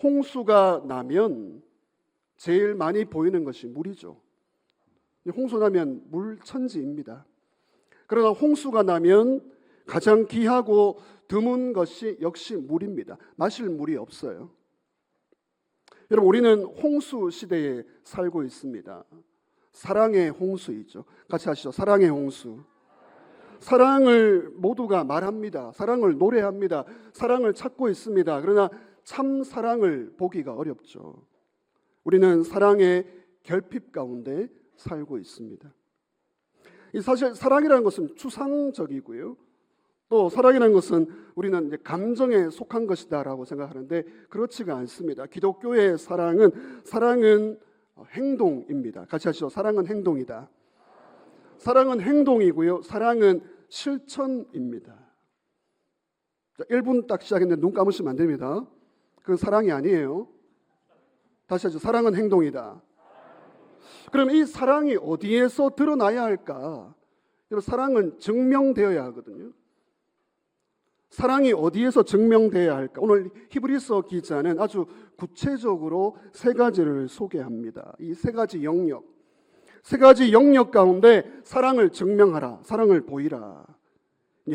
홍수가 나면 제일 많이 보이는 것이 물이죠. 홍수 나면 물천지입니다. 그러나 홍수가 나면 가장 귀하고 드문 것이 역시 물입니다. 마실 물이 없어요. 여러분, 우리는 홍수 시대에 살고 있습니다. 사랑의 홍수이죠. 같이 하시죠. 사랑의 홍수. 사랑을 모두가 말합니다. 사랑을 노래합니다. 사랑을 찾고 있습니다. 그러나 참 사랑을 보기가 어렵죠. 우리는 사랑의 결핍 가운데 살고 있습니다. 사실 사랑이라는 것은 추상적이고요. 또 사랑이라는 것은 우리는 이제 감정에 속한 것이다라고 생각하는데 그렇지가 않습니다. 기독교의 사랑은 행동입니다. 같이 하시죠. 사랑은 행동이다. 사랑은 행동이고요. 사랑은 실천입니다. 자, 1분 딱 시작했는데 눈 감으시면 안 됩니다. 그건 사랑이 아니에요. 다시 하죠. 사랑은 행동이다. 그럼 이 사랑이 어디에서 드러나야 할까? 사랑은 증명되어야 하거든요. 사랑이 어디에서 증명되어야 할까? 오늘 히브리서 기자는 아주 구체적으로 세 가지를 소개합니다. 이 세 가지 영역, 세 가지 영역 가운데 사랑을 증명하라, 사랑을 보이라.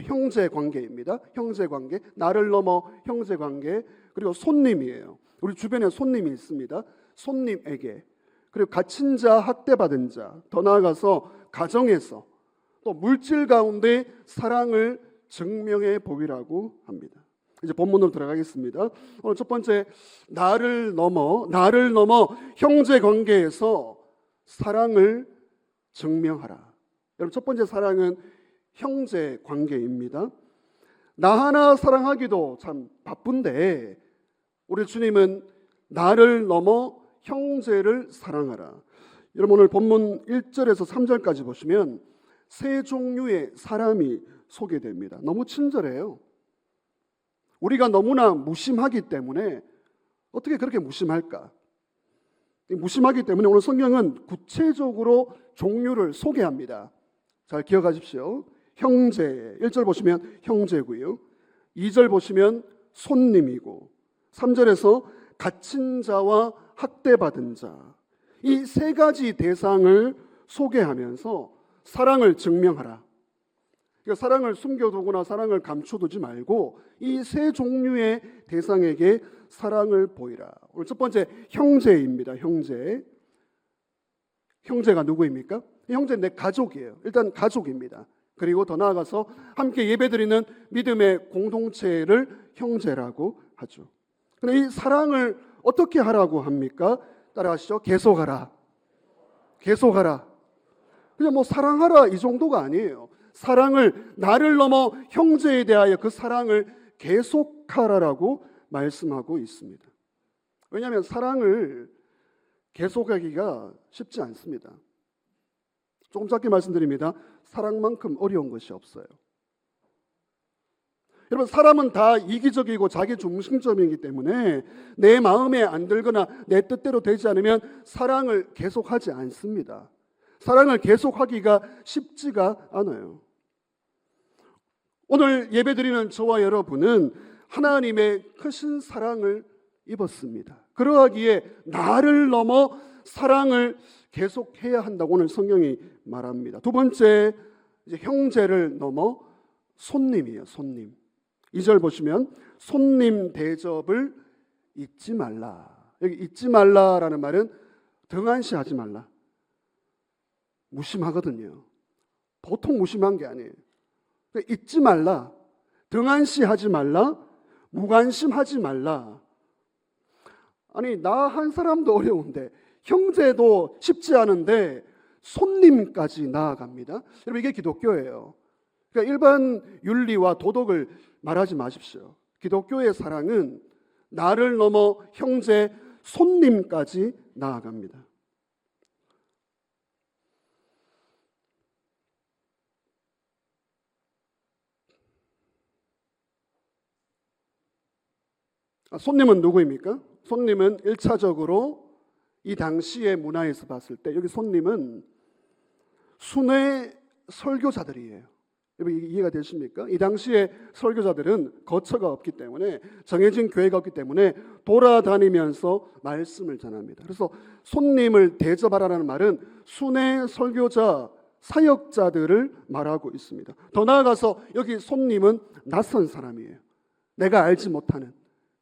형제 관계입니다. 형제 관계, 나를 넘어 형제 관계, 그리고 손님이에요. 우리 주변에 손님이 있습니다. 손님에게, 그리고 갇힌 자, 학대받은 자, 더 나아가서 가정에서, 또 물질 가운데 사랑을 증명해 보이라고 합니다. 이제 본문으로 들어가겠습니다. 오늘 첫 번째, 나를 넘어 형제 관계에서 사랑을 증명하라. 여러분, 첫 번째 사랑은 형제 관계입니다. 나 하나 사랑하기도 참 바쁜데 우리 주님은 나를 넘어 형제를 사랑하라. 여러분, 오늘 본문 1절에서 3절까지 보시면 세 종류의 사람이 소개됩니다. 너무 친절해요. 우리가 너무나 무심하기 때문에 어떻게 그렇게 무심할까? 무심하기 때문에 오늘 성경은 구체적으로 종류를 소개합니다. 잘 기억하십시오. 형제, 1절 보시면 형제고요. 2절 보시면 손님이고 3절에서 갇힌 자와 학대받은 자, 이 세 가지 대상을 소개하면서 사랑을 증명하라. 그러니까 사랑을 숨겨두거나 사랑을 감춰두지 말고 이 세 종류의 대상에게 사랑을 보이라. 오늘 첫 번째 형제입니다. 형제가 누구입니까? 형제는 내 가족이에요. 일단 가족입니다. 그리고 더 나아가서 함께 예배드리는 믿음의 공동체를 형제라고 하죠. 근데 이 사랑을 어떻게 하라고 합니까? 따라하시죠. 계속하라. 그냥 뭐 사랑하라 이 정도가 아니에요. 사랑을, 나를 넘어 형제에 대하여 그 사랑을 계속하라라고 말씀하고 있습니다. 왜냐하면 사랑을 계속하기가 쉽지 않습니다. 조금 짧게 말씀드립니다. 사랑만큼 어려운 것이 없어요. 여러분, 사람은 다 이기적이고 자기 중심적이기 때문에 내 마음에 안 들거나 내 뜻대로 되지 않으면 사랑을 계속하지 않습니다. 사랑을 계속하기가 쉽지가 않아요. 오늘 예배드리는 저와 여러분은 하나님의 크신 사랑을 입었습니다. 그러하기에 나를 넘어 사랑을 계속해야 한다고 오늘 성경이 말합니다. 두 번째, 이제 형제를 넘어 손님이에요. 손님. 2절 보시면 손님 대접을 잊지 말라. 여기 잊지 말라라는 말은 등한시하지 말라. 무심하거든요. 보통 무심한 게 아니에요. 잊지 말라, 등한시하지 말라, 무관심하지 말라. 아니, 나 한 사람도 어려운데, 형제도 쉽지 않은데 손님까지 나아갑니다. 여러분, 이게 기독교예요. 그러니까 일반 윤리와 도덕을 말하지 마십시오. 기독교의 사랑은 나를 넘어 형제, 손님까지 나아갑니다. 손님은 누구입니까? 손님은 1차적으로 이 당시의 문화에서 봤을 때 여기 손님은 순회 설교자들이에요. 여러분 이해가 되십니까? 이 당시에 설교자들은 거처가 없기 때문에, 정해진 교회가 없기 때문에 돌아다니면서 말씀을 전합니다. 그래서 손님을 대접하라는 말은 순회 설교자, 사역자들을 말하고 있습니다. 더 나아가서 여기 손님은 낯선 사람이에요. 내가 알지 못하는,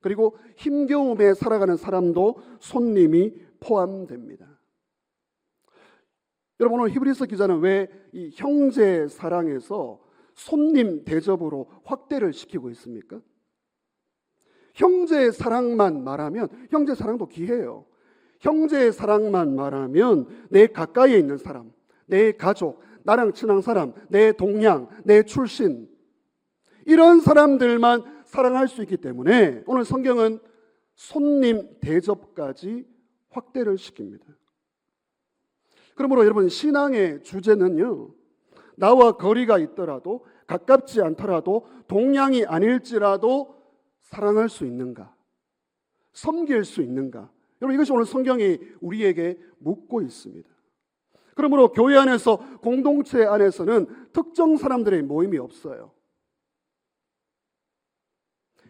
그리고 힘겨움에 살아가는 사람도 손님이 포함됩니다. 여러분, 오늘 히브리서 기자는 왜 이 형제 사랑에서 손님 대접으로 확대를 시키고 있습니까? 형제 사랑만 말하면, 형제 사랑도 귀해요. 형제 사랑만 말하면 내 가까이에 있는 사람, 내 가족, 나랑 친한 사람, 내 동양, 내 출신, 이런 사람들만 사랑할 수 있기 때문에 오늘 성경은 손님 대접까지 확대를 시킵니다. 그러므로 여러분, 신앙의 주제는요, 나와 거리가 있더라도, 가깝지 않더라도, 동양이 아닐지라도 사랑할 수 있는가, 섬길 수 있는가. 여러분, 이것이 오늘 성경이 우리에게 묻고 있습니다. 그러므로 교회 안에서, 공동체 안에서는 특정 사람들의 모임이 없어요.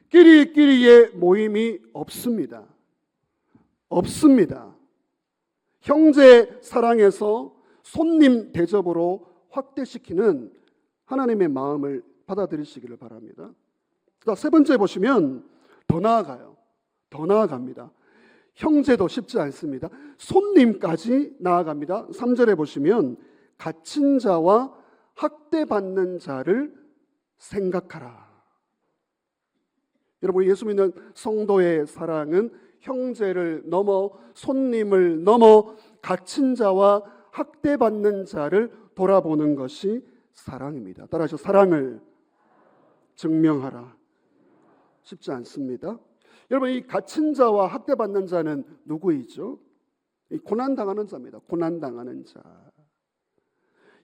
끼리끼리의 모임이 없습니다. 없습니다. 형제 사랑에서 손님 대접으로 확대시키는 하나님의 마음을 받아들이시기를 바랍니다. 자, 세 번째 보시면 더 나아가요. 더 나아갑니다. 형제도 쉽지 않습니다. 손님까지 나아갑니다. 3절에 보시면 갇힌 자와 학대받는 자를 생각하라. 여러분, 예수 믿는 성도의 사랑은 형제를 넘어, 손님을 넘어 갇힌 자와 학대받는 자를 돌아보는 것이 사랑입니다. 따라서 사랑을 증명하라. 쉽지 않습니다. 여러분, 이 갇힌 자와 학대받는 자는 누구이죠? 이 고난당하는 자입니다. 고난당하는 자.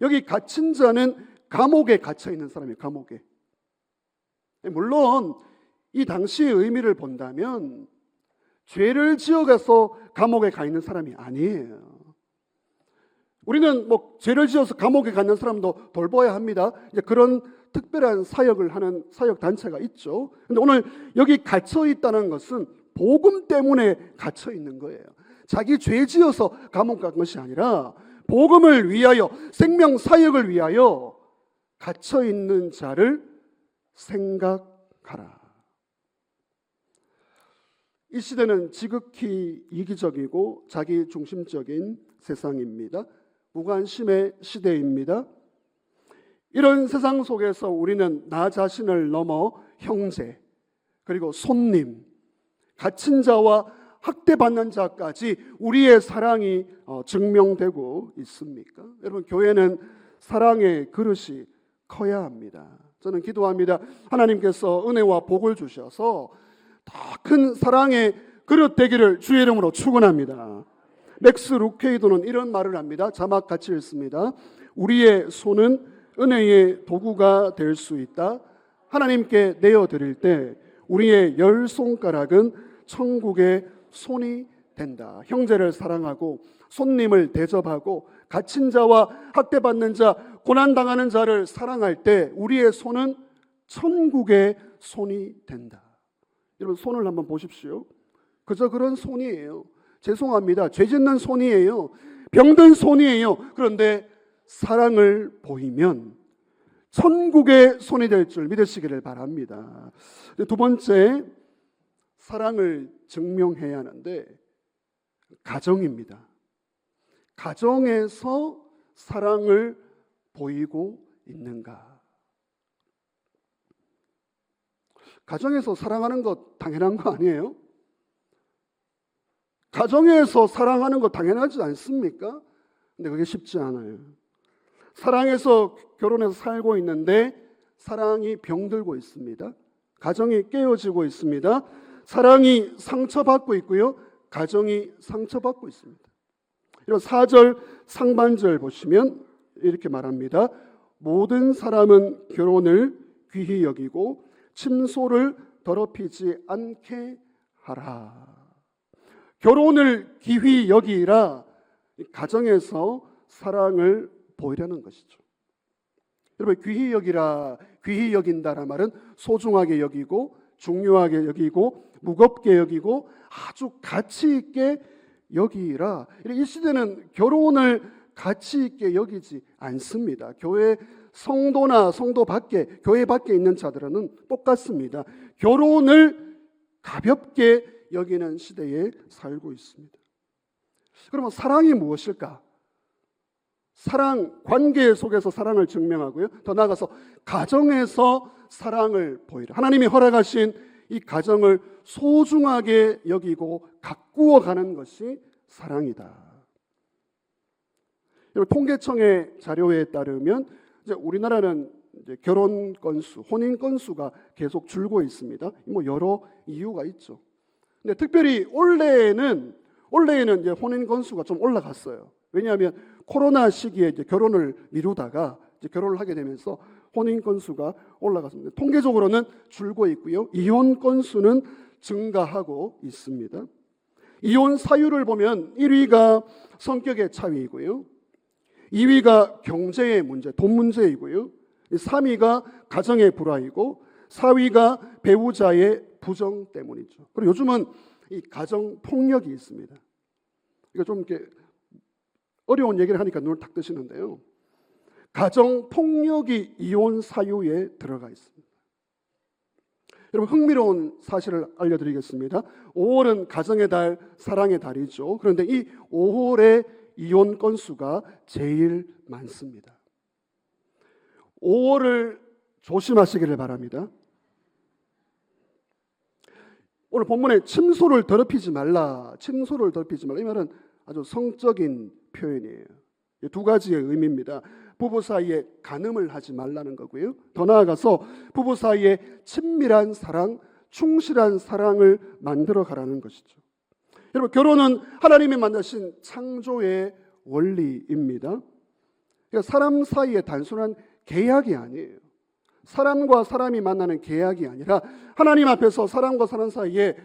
여기 갇힌 자는 감옥에 갇혀 있는 사람이에요. 감옥에. 물론 이 당시의 의미를 본다면 죄를 지어가서 감옥에 가 있는 사람이 아니에요. 우리는 뭐 죄를 지어서 감옥에 가 있는 사람도 돌봐야 합니다. 이제 그런 특별한 사역을 하는 사역 단체가 있죠. 근데 오늘 여기 갇혀 있다는 것은 복음 때문에 갇혀 있는 거예요. 자기 죄 지어서 감옥 간 것이 아니라 복음을 위하여, 생명 사역을 위하여 갇혀 있는 자를 생각하라. 이 시대는 지극히 이기적이고 자기 중심적인 세상입니다. 무관심의 시대입니다. 이런 세상 속에서 우리는 나 자신을 넘어 형제, 그리고 손님, 갇힌 자와 학대받는 자까지 우리의 사랑이 증명되고 있습니까? 여러분, 교회는 사랑의 그릇이 커야 합니다. 저는 기도합니다. 하나님께서 은혜와 복을 주셔서 더 큰 사랑의 그릇 되기를 주의 이름으로 축원합니다. 맥스 루케이도는 이런 말을 합니다. 자막 같이 읽습니다. 우리의 손은 은혜의 도구가 될 수 있다. 하나님께 내어드릴 때 우리의 열 손가락은 천국의 손이 된다. 형제를 사랑하고 손님을 대접하고 갇힌 자와 학대받는 자, 고난당하는 자를 사랑할 때 우리의 손은 천국의 손이 된다. 여러분, 손을 한번 보십시오. 그저 그런 손이에요. 죄송합니다. 죄 짓는 손이에요. 병든 손이에요. 그런데 사랑을 보이면 천국의 손이 될 줄 믿으시기를 바랍니다. 두 번째, 사랑을 증명해야 하는데 가정입니다. 가정에서 사랑을 보이고 있는가? 가정에서 사랑하는 것 당연한 거 아니에요? 가정에서 사랑하는 거 당연하지 않습니까? 근데 그게 쉽지 않아요. 사랑해서 결혼해서 살고 있는데 사랑이 병들고 있습니다. 가정이 깨어지고 있습니다. 사랑이 상처받고 있고요. 가정이 상처받고 있습니다. 이런 4절 상반절 보시면 이렇게 말합니다. 모든 사람은 결혼을 귀히 여기고 침소를 더럽히지 않게 하라. 결혼을 귀히 여기라. 가정에서 사랑을 보이려는 것이죠. 여러분, 귀히 여기라, 귀히 여긴다라는 말은 소중하게 여기고 중요하게 여기고 무겁게 여기고 아주 가치 있게 여기라. 이 시대는 결혼을 가치 있게 여기지 않습니다. 교회 성도나 성도 밖에, 교회 밖에 있는 자들은 똑같습니다. 결혼을 가볍게 여기는 시대에 살고 있습니다. 그러면 사랑이 무엇일까? 사랑, 관계 속에서 사랑을 증명하고요. 더 나아가서 가정에서 사랑을 보이라. 하나님이 허락하신 이 가정을 소중하게 여기고 가꾸어 가는 것이 사랑이다. 통계청의 자료에 따르면 이제 우리나라는 이제 결혼 건수, 혼인 건수가 계속 줄고 있습니다. 뭐 여러 이유가 있죠. 근데 특별히 올해에는 이제 혼인 건수가 좀 올라갔어요. 왜냐하면 코로나 시기에 이제 결혼을 미루다가 이제 결혼을 하게 되면서 혼인 건수가 올라갔습니다. 통계적으로는 줄고 있고요. 이혼 건수는 증가하고 있습니다. 이혼 사유를 보면 1위가 성격의 차이이고요. 2위가 경제의 문제, 돈 문제이고요. 3위가 가정의 불화이고 4위가 배우자의 부정 때문이죠. 그리고 요즘은 이 가정 폭력이 있습니다. 이거 좀 이렇게 어려운 얘기를 하니까 눈을 탁 뜨시는데요. 가정 폭력이 이혼 사유에 들어가 있습니다. 여러분, 흥미로운 사실을 알려드리겠습니다. 5월은 가정의 달, 사랑의 달이죠. 그런데 이 5월에 이혼 건수가 제일 많습니다. 5월을 조심하시기를 바랍니다. 오늘 본문에 침소를 더럽히지 말라, 침소를 더럽히지 말라, 이 말은 아주 성적인 표현이에요. 두 가지의 의미입니다. 부부 사이에 간음을 하지 말라는 거고요. 더 나아가서 부부 사이에 친밀한 사랑, 충실한 사랑을 만들어 가라는 것이죠. 여러분, 결혼은 하나님이 만드신 창조의 원리입니다. 그러니까 사람 사이에 단순한 계약이 아니에요. 사람과 사람이 만나는 계약이 아니라 하나님 앞에서 사람과 사람 사이에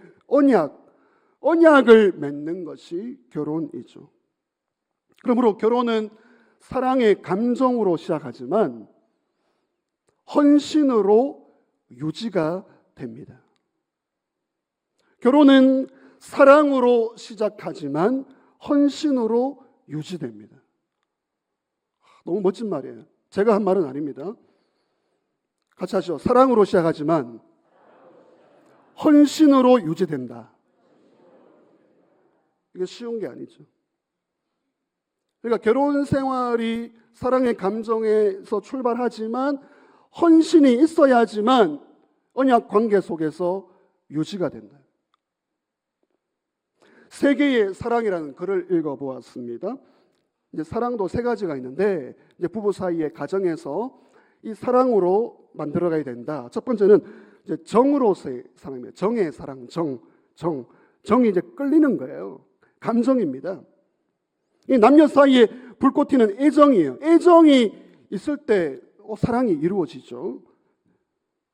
언약을 맺는 것이 결혼이죠. 그러므로 결혼은 사랑의 감정으로 시작하지만 헌신으로 유지가 됩니다. 결혼은 사랑으로 시작하지만 헌신으로 유지됩니다. 너무 멋진 말이에요. 제가 한 말은 아닙니다. 같이 하시죠. 사랑으로 시작하지만 헌신으로 유지된다. 이게 쉬운 게 아니죠. 그러니까 결혼 생활이 사랑의 감정에서 출발하지만 헌신이 있어야지만 언약 관계 속에서 유지가 된다. 세계의 사랑이라는 글을 읽어보았습니다. 이제 사랑도 세 가지가 있는데 이제 부부 사이의 가정에서 이 사랑으로 만들어가야 된다. 첫 번째는 이제 정으로서의 사랑입니다. 정의 사랑, 정이 이제 끌리는 거예요. 감정입니다. 이 남녀 사이에 불꽃 튀는 애정이에요. 애정이 있을 때 사랑이 이루어지죠.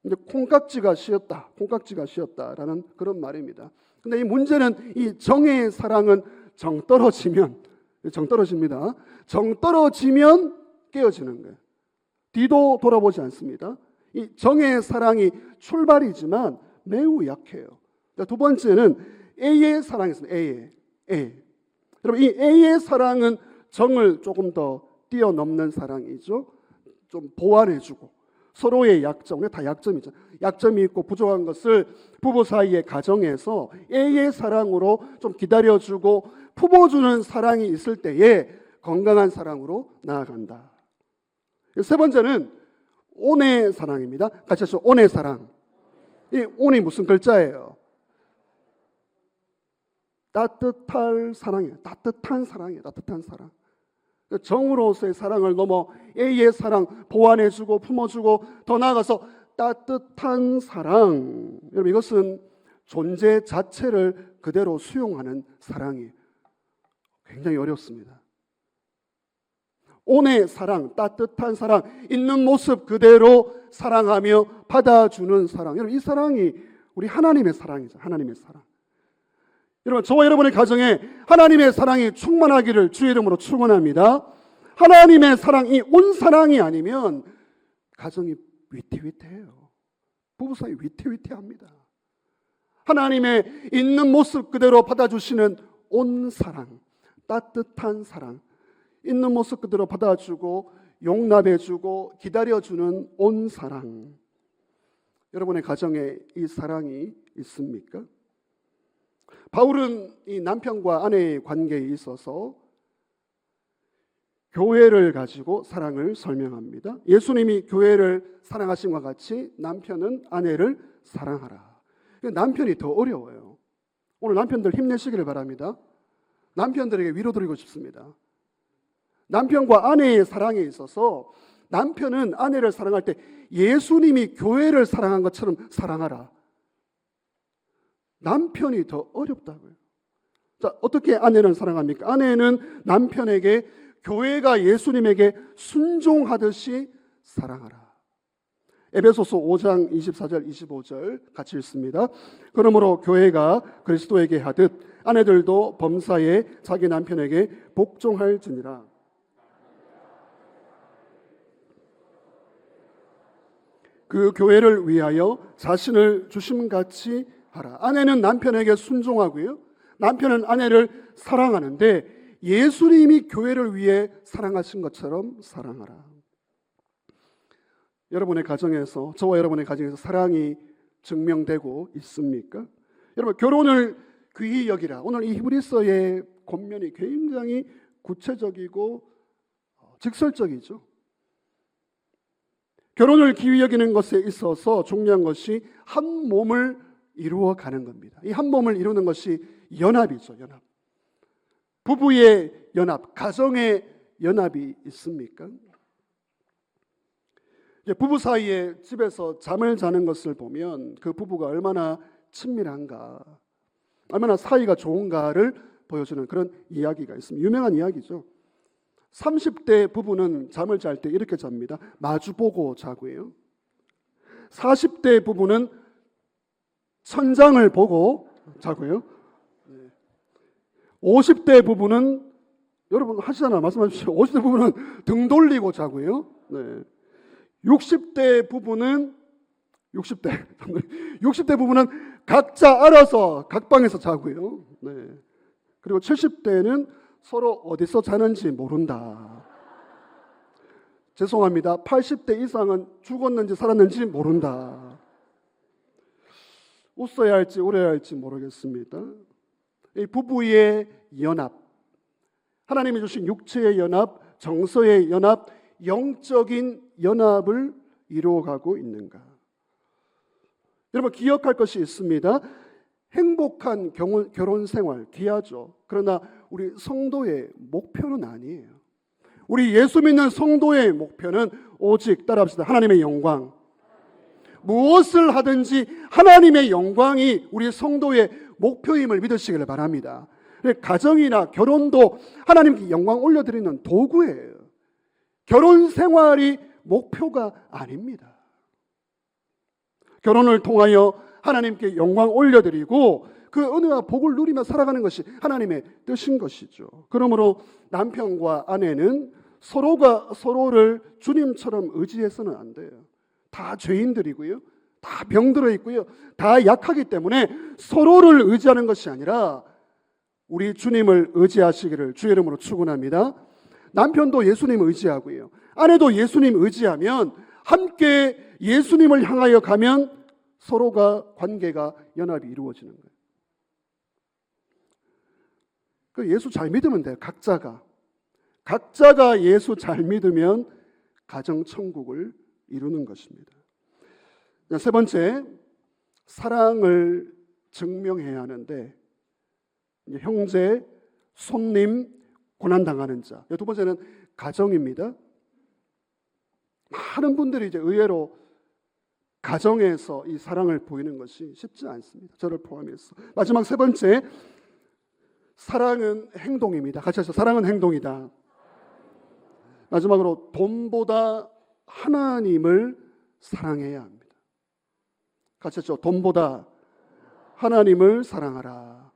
이제 콩깍지가 씌었다라는 그런 말입니다. 근데 이 문제는 이 정의 사랑은 정 떨어집니다. 정 떨어지면 깨어지는 거예요. 뒤도 돌아보지 않습니다. 이 정의 사랑이 출발이지만 매우 약해요. 두 번째는 A의 사랑이 있습니다. A. 여러분, 이 A의 사랑은 정을 조금 더 뛰어넘는 사랑이죠. 좀 보완해주고 서로의 약점, 다 약점이죠. 약점이 있고 부족한 것을 부부 사이의 가정에서 A의 사랑으로 좀 기다려주고 품어주는 사랑이 있을 때에 건강한 사랑으로 나아간다. 세 번째는 온의 사랑입니다. 같이 하시죠. 온의 사랑. 이 온이 무슨 글자예요? 따뜻한 사랑이에요. 따뜻한 사랑이에요. 따뜻한 사랑. 정으로서의 사랑을 넘어 A의 사랑 보완해주고 품어주고 더 나아가서 따뜻한 사랑. 여러분, 이것은 존재 자체를 그대로 수용하는 사랑이에요. 굉장히 어렵습니다. 온의 사랑, 따뜻한 사랑, 있는 모습 그대로 사랑하며 받아주는 사랑. 여러분, 이 사랑이 우리 하나님의 사랑이죠. 하나님의 사랑. 여러분, 저와 여러분의 가정에 하나님의 사랑이 충만하기를 주의 이름으로 축원합니다. 하나님의 사랑이 온 사랑이 아니면 가정이 위태위태해요. 부부 사이 위태위태합니다. 하나님의 있는 모습 그대로 받아주시는 온 사랑, 따뜻한 사랑, 있는 모습 그대로 받아주고 용납해주고 기다려주는 온 사랑. 여러분의 가정에 이 사랑이 있습니까? 바울은 이 남편과 아내의 관계에 있어서 교회를 가지고 사랑을 설명합니다. 예수님이 교회를 사랑하신 것 같이 남편은 아내를 사랑하라. 남편이 더 어려워요. 오늘 남편들 힘내시기를 바랍니다. 남편들에게 위로드리고 싶습니다. 남편과 아내의 사랑에 있어서 남편은 아내를 사랑할 때 예수님이 교회를 사랑한 것처럼 사랑하라. 남편이 더 어렵다고요. 자, 어떻게 아내는 사랑합니까? 아내는 남편에게 교회가 예수님에게 순종하듯이 사랑하라. 에베소서 5장 24절 25절 같이 읽습니다. 그러므로 교회가 그리스도에게 하듯 아내들도 범사에 자기 남편에게 복종할지니라. 그 교회를 위하여 자신을 주심같이 하라. 아내는 남편에게 순종하고요, 남편은 아내를 사랑하는데 예수님이 교회를 위해 사랑하신 것처럼 사랑하라. 여러분의 가정에서, 저와 여러분의 가정에서 사랑이 증명되고 있습니까? 여러분, 결혼을 귀히 여기라. 오늘 이 히브리서의 권면이 굉장히 구체적이고 직설적이죠. 결혼을 귀히 여기는 것에 있어서 중요한 것이 한 몸을 이루어가는 겁니다. 이 한 몸을 이루는 것이 연합이죠. 연합. 부부의 연합, 가정의 연합이 있습니까? 부부 사이에 집에서 잠을 자는 것을 보면 그 부부가 얼마나 친밀한가, 얼마나 사이가 좋은가를 보여주는 그런 이야기가 있습니다. 유명한 이야기죠. 30대 부부는 잠을 잘 때 이렇게 잡니다. 마주보고 자고요. 40대 부부는 천장을 보고 자고요. 50대 부부는, 여러분 하시잖아요. 말씀하십시오. 50대 부부는 등 돌리고 자고요. 네. 60대 부부는 각자 알아서 각 방에서 자고요. 네. 그리고 70대는 서로 어디서 자는지 모른다. 죄송합니다. 80대 이상은 죽었는지 살았는지 모른다. 웃어야 할지 울어야 할지 모르겠습니다. 이 부부의 연합, 하나님이 주신 육체의 연합, 정서의 연합, 영적인 연합을 이루어가고 있는가? 여러분, 기억할 것이 있습니다. 행복한 결혼 생활 귀하죠. 그러나 우리 성도의 목표는 아니에요. 우리 예수 믿는 성도의 목표는 오직, 따라합시다, 하나님의 영광. 무엇을 하든지 하나님의 영광이 우리 성도의 목표임을 믿으시기를 바랍니다. 가정이나 결혼도 하나님께 영광 올려드리는 도구예요. 결혼 생활이 목표가 아닙니다. 결혼을 통하여 하나님께 영광 올려드리고 그 은혜와 복을 누리며 살아가는 것이 하나님의 뜻인 것이죠. 그러므로 남편과 아내는 서로가 서로를 주님처럼 의지해서는 안 돼요. 다 죄인들이고요, 다 병들어 있고요, 다 약하기 때문에 서로를 의지하는 것이 아니라 우리 주님을 의지하시기를 주의 이름으로 축원합니다. 남편도 예수님 의지하고요, 아내도 예수님 의지하면 함께 예수님을 향하여 가면 서로가 관계가 연합이 이루어지는 거예요. 그 예수 잘 믿으면 돼요. 각자가 예수 잘 믿으면 가정 천국을 이루는 것입니다. 세 번째, 사랑을 증명해야 하는데 형제, 손님, 고난당하는 자. 두 번째는 가정입니다. 많은 분들이 이제 의외로 가정에서 이 사랑을 보이는 것이 쉽지 않습니다. 저를 포함해서. 마지막 세 번째, 사랑은 행동입니다. 같이 하시죠. 사랑은 행동이다. 마지막으로 돈보다 하나님을 사랑해야 합니다. 같이 하시죠. 돈보다 하나님을 사랑하라.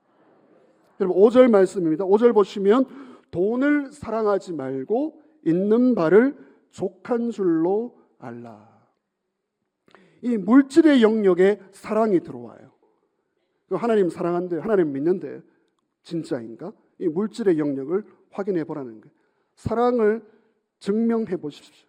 여러분 5절 말씀입니다. 5절 보시면 돈을 사랑하지 말고 있는 바를 족한 줄로 알라. 이 물질의 영역에 사랑이 들어와요. 하나님 사랑한데, 하나님 믿는데 진짜인가? 이 물질의 영역을 확인해 보라는 거예요. 사랑을 증명해 보십시오.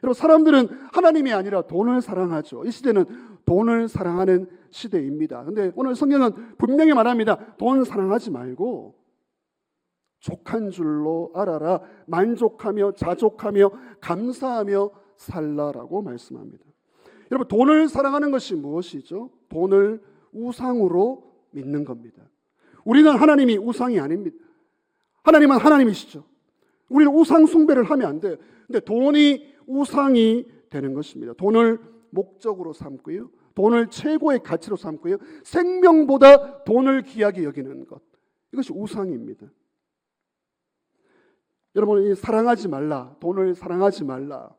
여러분, 사람들은 하나님이 아니라 돈을 사랑하죠. 이 시대는 돈을 사랑하는 시대입니다. 근데 오늘 성경은 분명히 말합니다. 돈 사랑하지 말고 족한 줄로 알아라. 만족하며 자족하며 감사하며 살라라고 말씀합니다. 여러분, 돈을 사랑하는 것이 무엇이죠? 돈을 우상으로 믿는 겁니다. 우리는 하나님이 우상이 아닙니다. 하나님은 하나님이시죠. 우리는 우상 숭배를 하면 안 돼요. 근데 돈이 우상이 되는 것입니다. 돈을 목적으로 삼고요, 돈을 최고의 가치로 삼고요, 생명보다 돈을 귀하게 여기는 것, 이것이 우상입니다. 여러분, 이 사랑하지 말라, 돈을 사랑하지 말라,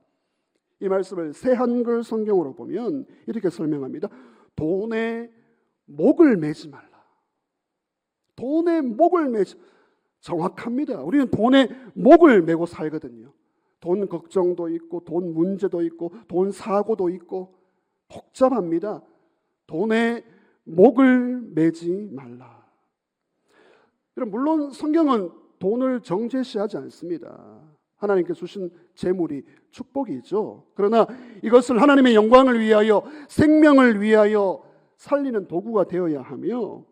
이 말씀을 새 한글 성경으로 보면 이렇게 설명합니다. 돈에 목을 매지 말라. 돈에 목을 매지, 정확합니다. 우리는 돈에 목을 매고 살거든요. 돈 걱정도 있고 돈 문제도 있고 돈 사고도 있고 복잡합니다. 돈에 목을 매지 말라. 물론 성경은 돈을 정죄시하지 않습니다. 하나님께 주신 재물이 축복이죠. 그러나 이것을 하나님의 영광을 위하여, 생명을 위하여 살리는 도구가 되어야 하며,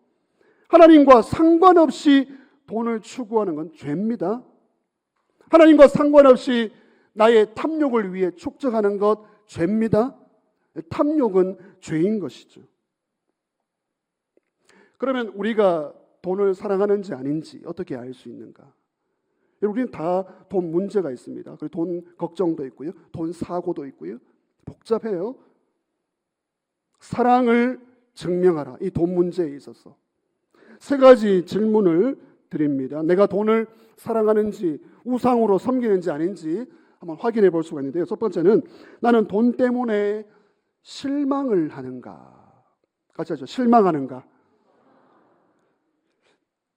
하나님과 상관없이 돈을 추구하는 건 죄입니다. 하나님과 상관없이 나의 탐욕을 위해 축적하는 것 죄입니다. 탐욕은 죄인 것이죠. 그러면 우리가 돈을 사랑하는지 아닌지 어떻게 알 수 있는가? 우리는 다 돈 문제가 있습니다. 그리고 돈 걱정도 있고요, 돈 사고도 있고요, 복잡해요. 사랑을 증명하라. 이 돈 문제에 있어서 세 가지 질문을 드립니다. 내가 돈을 사랑하는지, 우상으로 섬기는지 아닌지 한번 확인해 볼 수가 있는데요. 첫 번째는, 나는 돈 때문에 실망을 하는가? 같이 하죠. 실망하는가?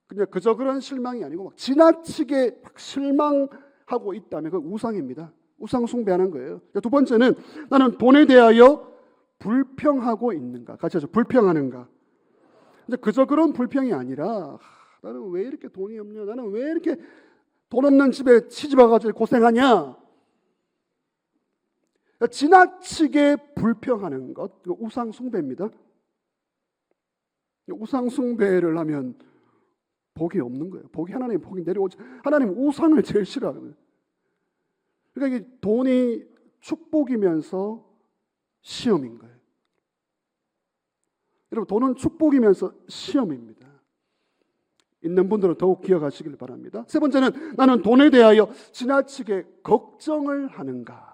그냥 그저 그런 실망이 아니고 막 지나치게 막 실망하고 있다면 그건 우상입니다. 우상 숭배하는 거예요. 두 번째는, 나는 돈에 대하여 불평하고 있는가? 같이 하죠. 불평하는가? 근데 그저 그런 불평이 아니라, 나는 왜 이렇게 돈이 없냐? 나는 왜 이렇게 돈 없는 집에 시집와가지고 고생하냐? 지나치게 불평하는 것, 우상 숭배입니다. 우상 숭배를 하면 복이 없는 거예요. 하나님의 복이 내려오지. 하나님은 우상을 제일 싫어하거든요. 그러니까 이게 돈이 축복이면서 시험인 거예요. 여러분, 돈은 축복이면서 시험입니다. 있는 분들은 더욱 기억하시길 바랍니다. 세 번째는, 나는 돈에 대하여 지나치게 걱정을 하는가?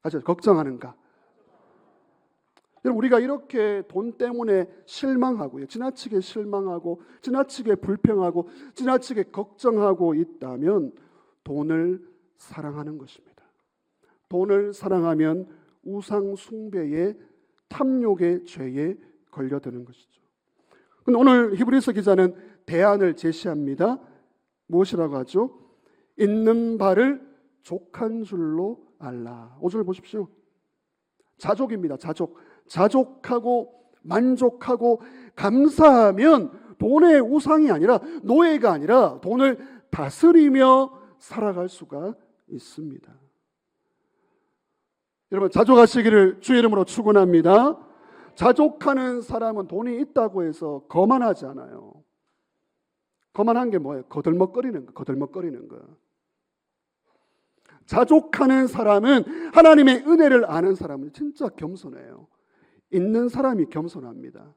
같이 걱정하는가? 여러분, 우리가 이렇게 돈 때문에 실망하고요, 지나치게 실망하고 지나치게 불평하고 지나치게 걱정하고 있다면 돈을 사랑하는 것입니다. 돈을 사랑하면 우상 숭배의 탐욕의 죄에 걸려드는 것이죠. 근데 오늘 히브리서 기자는 대안을 제시합니다. 무엇이라고 하죠? 있는 바를 족한 줄로 알라. 5절 보십시오. 자족입니다. 자족하고 만족하고 감사하면 돈의 우상이 아니라, 노예가 아니라 돈을 다스리며 살아갈 수가 있습니다. 여러분, 자족하시기를 주의 이름으로 축원합니다. 자족하는 사람은 돈이 있다고 해서 거만하지 않아요. 거만한 게 뭐예요? 거들먹거리는 거. 자족하는 사람은, 하나님의 은혜를 아는 사람은 진짜 겸손해요. 있는 사람이 겸손합니다.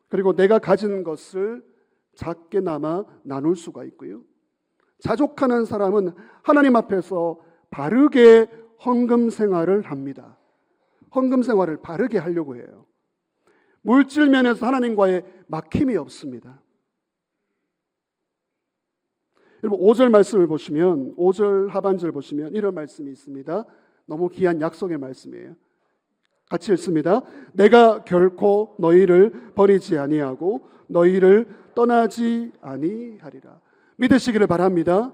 그리고 내가 가진 것을 작게나마 나눌 수가 있고요. 자족하는 사람은 하나님 앞에서 바르게 헌금 생활을 합니다. 헌금 생활을 바르게 하려고 해요. 물질 면에서 하나님과의 막힘이 없습니다. 여러분, 5절 말씀을 보시면, 5절 하반절 보시면 이런 말씀이 있습니다. 너무 귀한 약속의 말씀이에요. 같이 읽습니다. 내가 결코 너희를 버리지 아니하고 너희를 떠나지 아니하리라. 믿으시기를 바랍니다.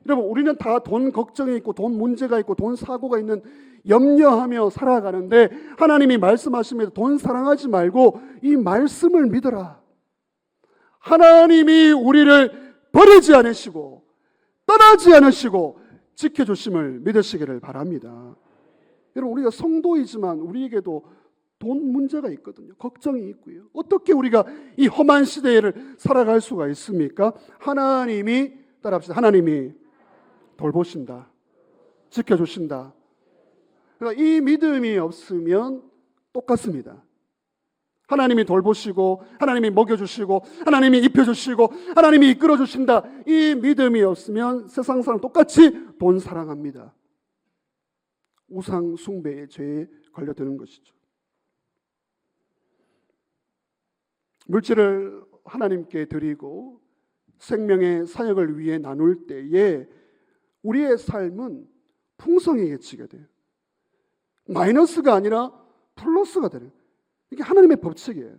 여러분, 우리는 다 돈 걱정이 있고 돈 문제가 있고 돈 사고가 있는, 염려하며 살아가는데 하나님이 말씀하십니다. 돈 사랑하지 말고 이 말씀을 믿어라. 하나님이 우리를 버리지 않으시고 떠나지 않으시고 지켜주심을 믿으시기를 바랍니다. 여러분, 우리가 성도이지만 우리에게도 돈 문제가 있거든요. 걱정이 있고요. 어떻게 우리가 이 험한 시대를 살아갈 수가 있습니까? 하나님이, 따라합시다. 하나님이 돌보신다. 지켜주신다. 그러니까 이 믿음이 없으면 똑같습니다. 하나님이 돌보시고 하나님이 먹여주시고 하나님이 입혀주시고 하나님이 이끌어주신다. 이 믿음이 없으면 세상 사람 똑같이 돈 사랑합니다. 우상 숭배의 죄에 걸려드는 것이죠. 물질을 하나님께 드리고 생명의 사역을 위해 나눌 때에 우리의 삶은 풍성해지게 돼요. 마이너스가 아니라 플러스가 되는, 이게 하나님의 법칙이에요.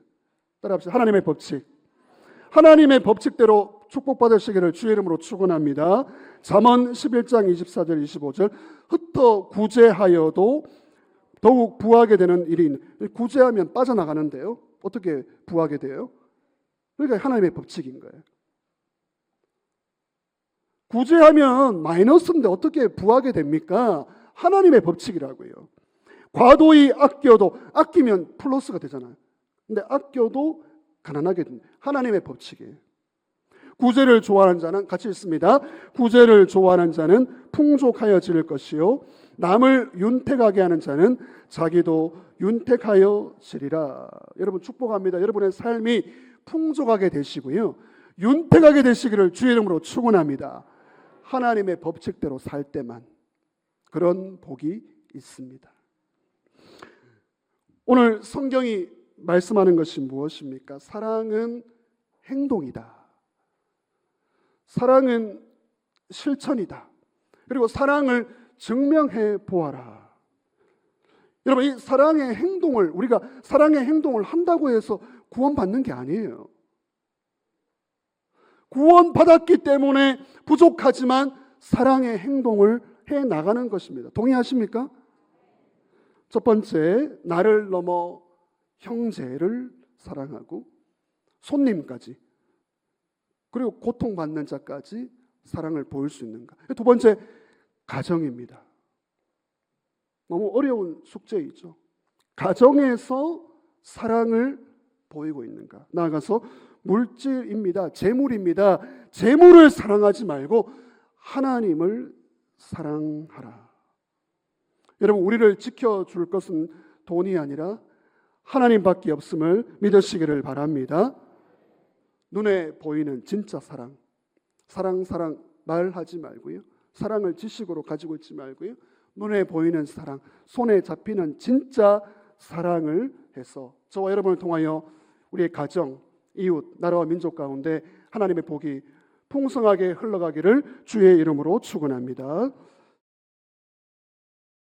따라합시다. 하나님의 법칙. 하나님의 법칙대로 축복받으시기를 주의 이름으로 축원합니다. 잠언 11장 24절 25절. 흩어 구제하여도 더욱 부하게 되는 일이 있는. 구제하면 빠져나가는데요. 어떻게 부하게 돼요? 그러니까 하나님의 법칙인 거예요. 구제하면 마이너스인데 어떻게 부하게 됩니까? 하나님의 법칙이라고요. 과도히 아껴도, 아끼면 플러스가 되잖아요. 근데 아껴도 가난하게 됩니다. 하나님의 법칙이에요. 구제를 좋아하는 자는, 같이 읽습니다. 구제를 좋아하는 자는 풍족하여 지를 것이요 남을 윤택하게 하는 자는 자기도 윤택하여 지리라. 여러분 축복합니다. 여러분의 삶이 풍족하게 되시고요 윤택하게 되시기를 주의 이름으로 축원합니다. 하나님의 법칙대로 살 때만 그런 복이 있습니다. 오늘 성경이 말씀하는 것이 무엇입니까? 사랑은 행동이다. 사랑은 실천이다. 그리고 사랑을 증명해 보아라. 여러분, 이 사랑의 행동을, 우리가 사랑의 행동을 한다고 해서 구원받는 게 아니에요. 구원받았기 때문에 부족하지만 사랑의 행동을 해 나가는 것입니다. 동의하십니까? 첫 번째, 나를 넘어 형제를 사랑하고 손님까지, 그리고 고통받는 자까지 사랑을 보일 수 있는가. 두 번째, 가정입니다. 너무 어려운 숙제이죠. 가정에서 사랑을 보이고 있는가. 나아가서 물질입니다. 재물입니다. 재물을 사랑하지 말고 하나님을 사랑하라. 여러분, 우리를 지켜줄 것은 돈이 아니라 하나님밖에 없음을 믿으시기를 바랍니다. 눈에 보이는 진짜 사랑, 사랑 말하지 말고요, 사랑을 지식으로 가지고 있지 말고요, 눈에 보이는 사랑, 손에 잡히는 진짜 사랑을 해서 저와 여러분을 통하여 우리의 가정, 이웃, 나라와 민족 가운데 하나님의 복이 풍성하게 흘러가기를 주의 이름으로 축원합니다.